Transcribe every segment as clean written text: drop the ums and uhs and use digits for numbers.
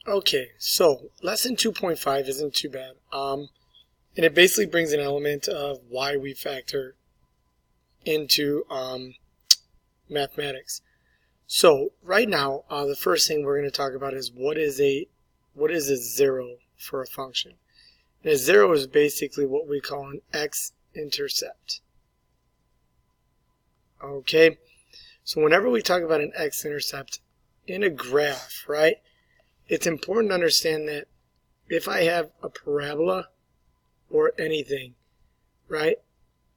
Okay, so lesson 2.5 isn't too bad. And it basically brings an element of why we factor into mathematics. So right now, the first thing we're going to talk about is what is a zero for a function. And a zero is basically what we call an x-intercept. Okay, so whenever we talk about an x-intercept in a graph, right, it's important to understand that if I have a parabola or anything, right,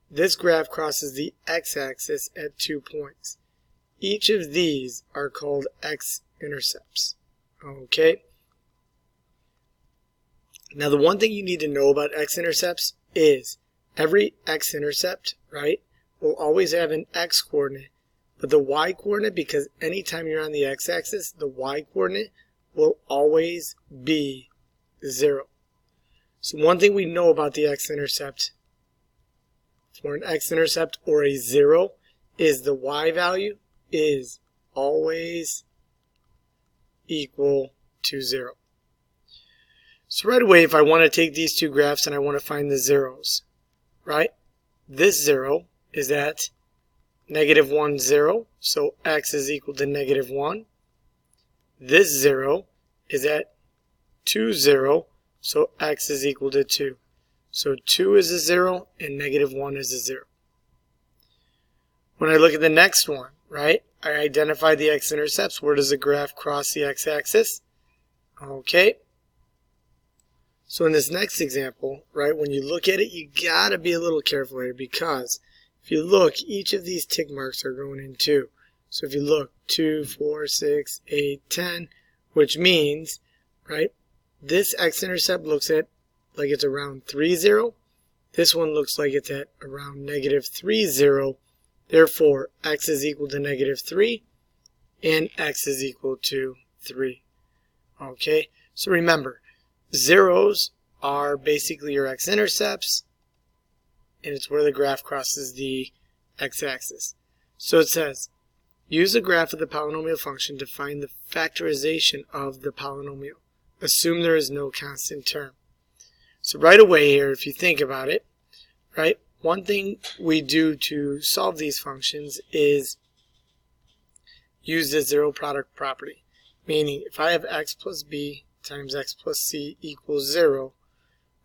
this graph crosses the x-axis at 2 points. Each of these are called x-intercepts. Okay? Now the one thing you need to know about x-intercepts is every x-intercept, right, will always have an x-coordinate, but the y-coordinate, because anytime you're on the x-axis, the y-coordinate will always be 0. So one thing we know about the x-intercept for an x-intercept or a 0 is the y value is always equal to 0. So right away, if I want to take these two graphs and I want to find the zeros, right? This 0 is at -1, 0, so x is equal to -1. This 0 is at 2, 0, so x is equal to 2. So 2 is a 0 and -1 is a 0. When I look at the next one, right, I identify the x-intercepts. Where does the graph cross the x-axis? Okay. So in this next example, right, when you look at it, you gotta be a little careful here, because if you look, each of these tick marks are going in 2. So if you look, 2, 4, 6, 8, 10, which means, right, this x-intercept looks at like it's around 3, 0. This one looks like it's at around -3, 0. Therefore, x is equal to -3 and x is equal to 3. Okay, so remember, zeros are basically your x-intercepts, and it's where the graph crosses the x-axis. So it says, use a graph of the polynomial function to find the factorization of the polynomial. Assume there is no constant term. So right away here, if you think about it, right, one thing we do to solve these functions is use the zero product property. Meaning, if I have x plus b times x plus c equals 0,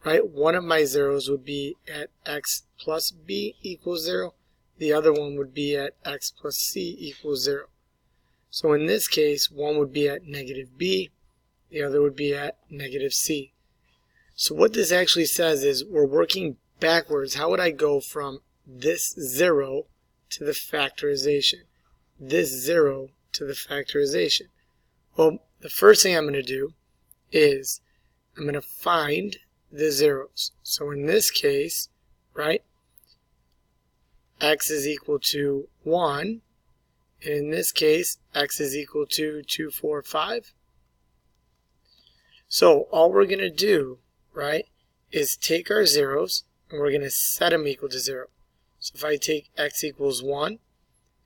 right, one of my zeros would be at x plus b equals 0. The other one would be at x plus c equals 0. So in this case, one would be at -b, the other would be at -c. So what this actually says is we're working backwards. How would I go from this 0 to the factorization? This 0 to the factorization? Well, the first thing I'm going to do is I'm going to find the zeros. So in this case, right, x is equal to 1. And in this case, x is equal to 2, 4, 5. So all we're going to do, right, is take our zeros and we're going to set them equal to 0. So if I take x equals 1,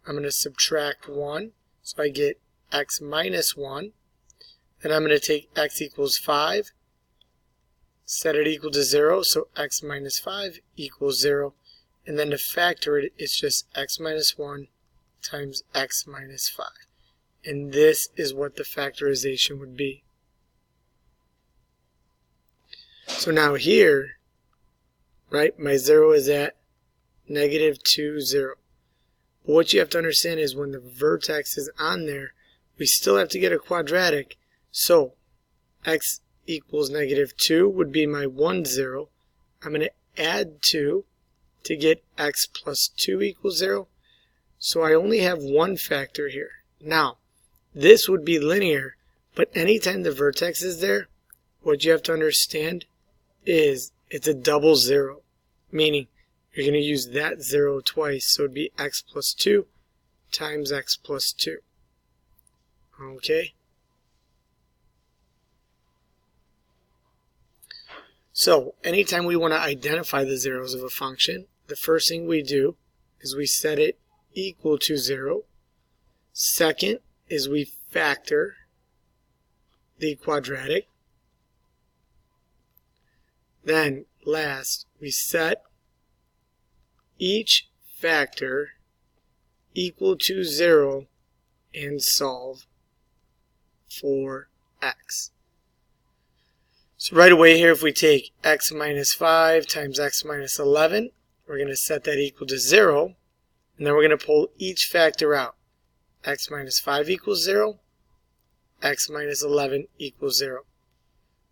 I'm going to subtract 1. So I get x minus 1. Then I'm going to take x equals 5, set it equal to 0, so x minus 5 equals 0. And then to factor it, it's just x minus 1 times x minus 5. And this is what the factorization would be. So now here, right, my 0 is at -2, 0. But what you have to understand is when the vertex is on there, we still have to get a quadratic. So x equals -2 would be my 1, 0. I'm going to add 2 to get x plus 2 equals 0. So I only have one factor here. Now, this would be linear, but anytime the vertex is there, what you have to understand is it's a double 0, meaning you're going to use that 0 twice. So it would be x plus 2 times x plus 2. Okay? So anytime we want to identify the zeros of a function, the first thing we do is we set it equal to 0. Second is we factor the quadratic. Then last, we set each factor equal to 0 and solve for x. So right away here, if we take x minus 5 times x minus 11, we're going to set that equal to 0. And then we're going to pull each factor out. X minus 5 equals 0. X minus 11 equals 0.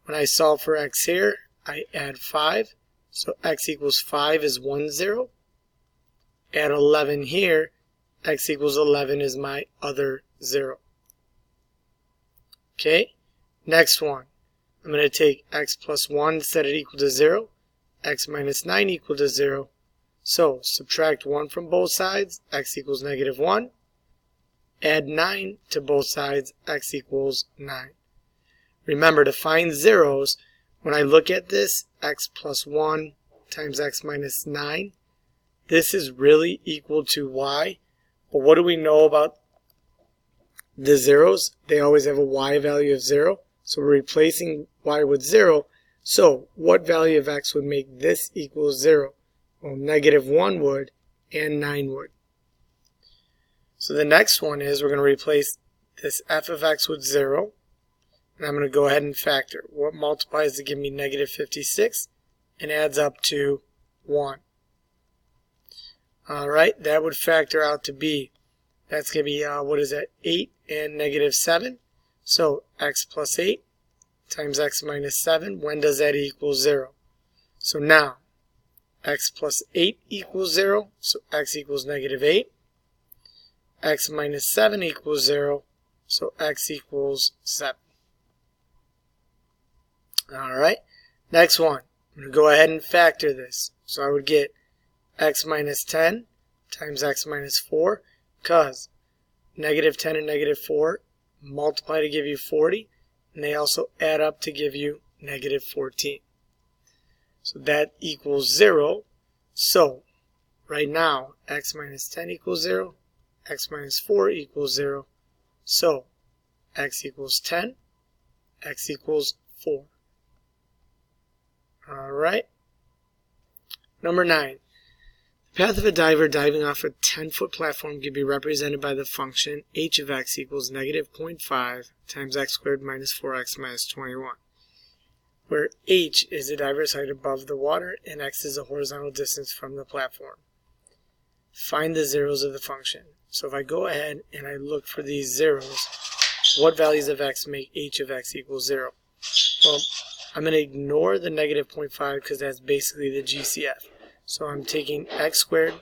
When I solve for x here, I add 5. So x equals 5 is 1, 0. Add 11 here. X equals 11 is my other 0. Okay, next one. I'm going to take x plus 1, set it equal to 0. X minus 9 equal to 0. So subtract 1 from both sides, x equals negative 1. Add 9 to both sides, x equals 9. Remember, to find zeros, when I look at this, x plus 1 times x minus 9, this is really equal to y. But what do we know about the zeros? They always have a y value of 0. So we're replacing y with 0. So what value of x would make this equal 0? Well, negative 1 would, and 9 would. So the next one is we're going to replace this f of x with 0. And I'm going to go ahead and factor. What multiplies to give me negative 56 and adds up to 1. Alright, that would factor out to be, that's going to be, what is that, 8 and negative 7. So x plus 8 times x minus 7, when does that equal 0? So now, x plus 8 equals 0, so x equals negative 8. X minus 7 equals 0, so x equals 7. Alright, next one. I'm going to go ahead and factor this. So I would get x minus 10 times x minus 4, because negative 10 and negative 4 multiply to give you 40, and they also add up to give you negative 14. So that equals 0. So right now, x minus 10 equals 0, x minus 4 equals 0. So x equals 10, x equals 4. Alright. Number 9. The path of a diver diving off a 10-foot platform can be represented by the function h of x equals negative 0.5 times x squared minus 4x minus 21, where h is the diver's height above the water and x is the horizontal distance from the platform. Find the zeros of the function. So if I go ahead and I look for these zeros, what values of x make h of x equal 0? Well, I'm going to ignore the negative 0.5 because that's basically the GCF. So I'm taking x squared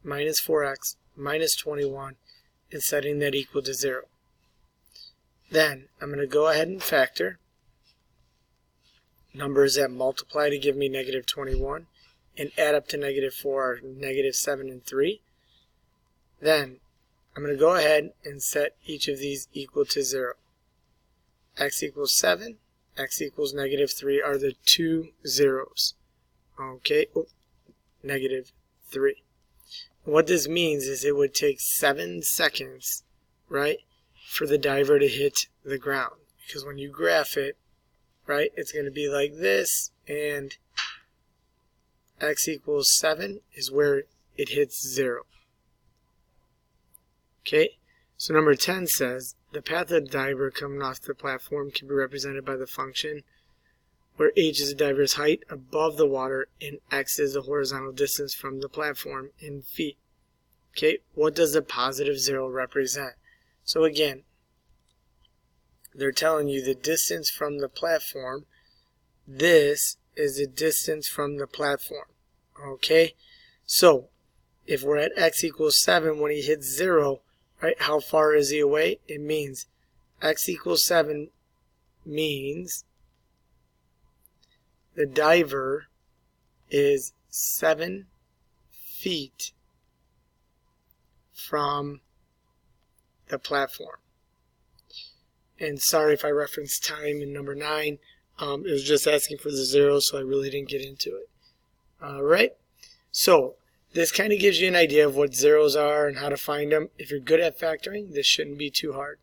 minus 4x minus 21 and setting that equal to 0. Then I'm going to go ahead and factor numbers that multiply to give me negative 21 and add up to negative 4 are negative 7 and 3. Then I'm going to go ahead and set each of these equal to 0. X equals 7, x equals negative 3 are the two zeros. Okay, negative 3. What this means is it would take 7 seconds, right, for the diver to hit the ground. Because when you graph it, right, it's going to be like this, and x equals 7 is where it hits 0. Okay, so number 10 says, the path of the diver coming off the platform can be represented by the function where h is the diver's height above the water and x is the horizontal distance from the platform in feet. Okay, what does the positive 0 represent? So again, they're telling you the distance from the platform. This is the distance from the platform. Okay, so if we're at x equals 7 when he hits 0, right, how far is he away? It means x equals 7 means the diver is 7 feet from the platform. And sorry if I referenced time in number 9. It was just asking for the 0, so I really didn't get into it. Alright, so this kind of gives you an idea of what zeros are and how to find them. If you're good at factoring, this shouldn't be too hard.